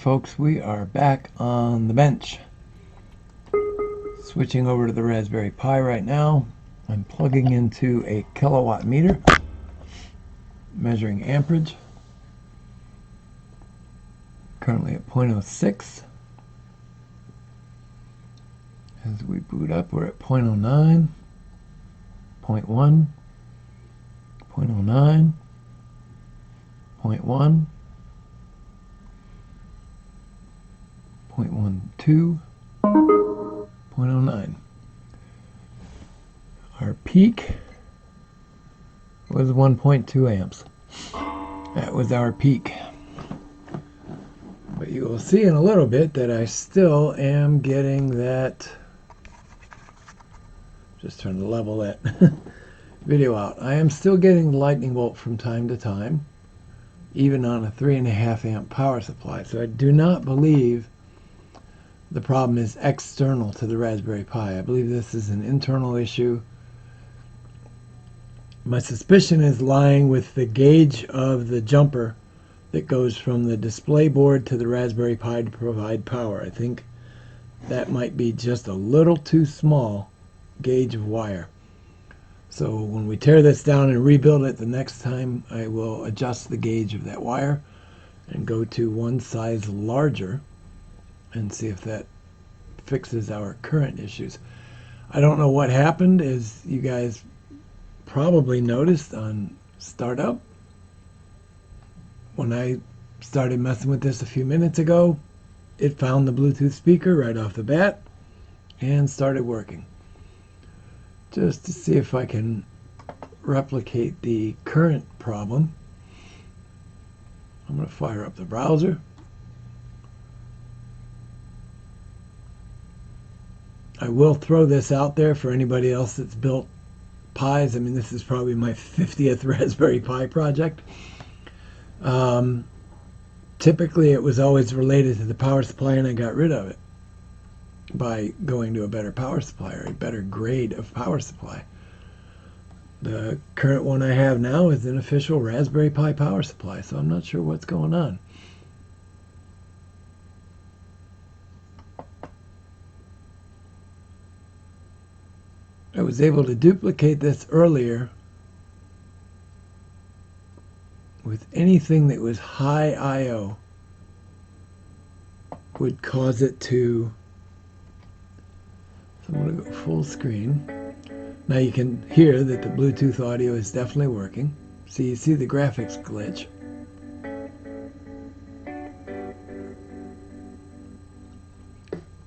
folks, we are back on the bench. Switching over to the Raspberry Pi right now. I'm plugging into a kilowatt meter, measuring amperage. Currently at 0.06. As we boot up, we're at 0.09, 0.1, 0.09, 0.1, 0.12, 0.09. Our peak was 1.2 amps. That was our peak. But you will see in a little bit that I still am getting that. Just trying to level that video out. I am still getting the lightning bolt from time to time, even on a 3.5 amp power supply. So I do not believe the problem is external to the Raspberry Pi. I believe this is an internal issue. My suspicion is lying with the gauge of the jumper that goes from the display board to the Raspberry Pi to provide power. I think that might be just a little too small gauge of wire. So when we tear this down and rebuild it the next time, I will adjust the gauge of that wire and go to one size larger and see if that fixes our current issues. I don't know what happened, as you guys probably noticed on startup. When I started messing with this a few minutes ago, it found the Bluetooth speaker right off the bat and started working. Just to see if I can replicate the current problem, I'm going to fire up the browser. I will throw this out there for anybody else that's built Pis. I mean, this is probably my 50th Raspberry Pi project. Typically, it was always related to the power supply, and I got rid of it by going to a better power supply or a better grade of power supply. The current one I have now is an official Raspberry Pi power supply, so I'm not sure what's going on. I was able to duplicate this earlier with anything that was high I/O would cause it to. So I'm going to go full screen. Now you can hear that the Bluetooth audio is definitely working. So you see the graphics glitch.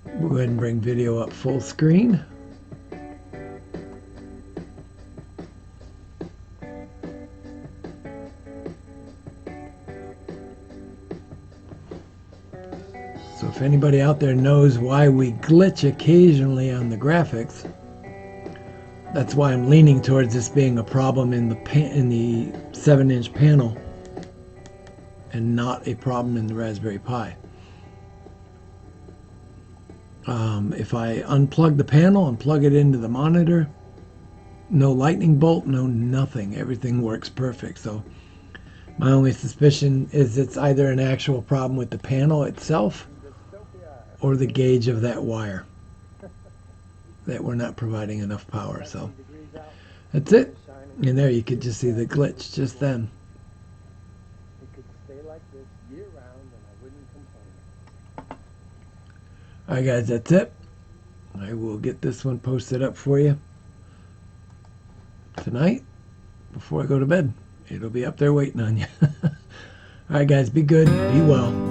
We'll go ahead and bring video up full screen. So if anybody out there knows why we glitch occasionally on the graphics, that's why I'm leaning towards this being a problem in the 7-inch panel and not a problem in the Raspberry Pi. If I unplug the panel and plug it into the monitor, no lightning bolt, no nothing. Everything works perfect. So my only suspicion is it's either an actual problem with the panel itself or the gauge of that wire, that we're not providing enough power. So that's it. And there you could just see the glitch just then. It could stay like this year round and I wouldn't complain. Alright guys, that's it. I will get this one posted up for you tonight before I go to bed. It'll be up there waiting on you. Alright guys, be good, be well.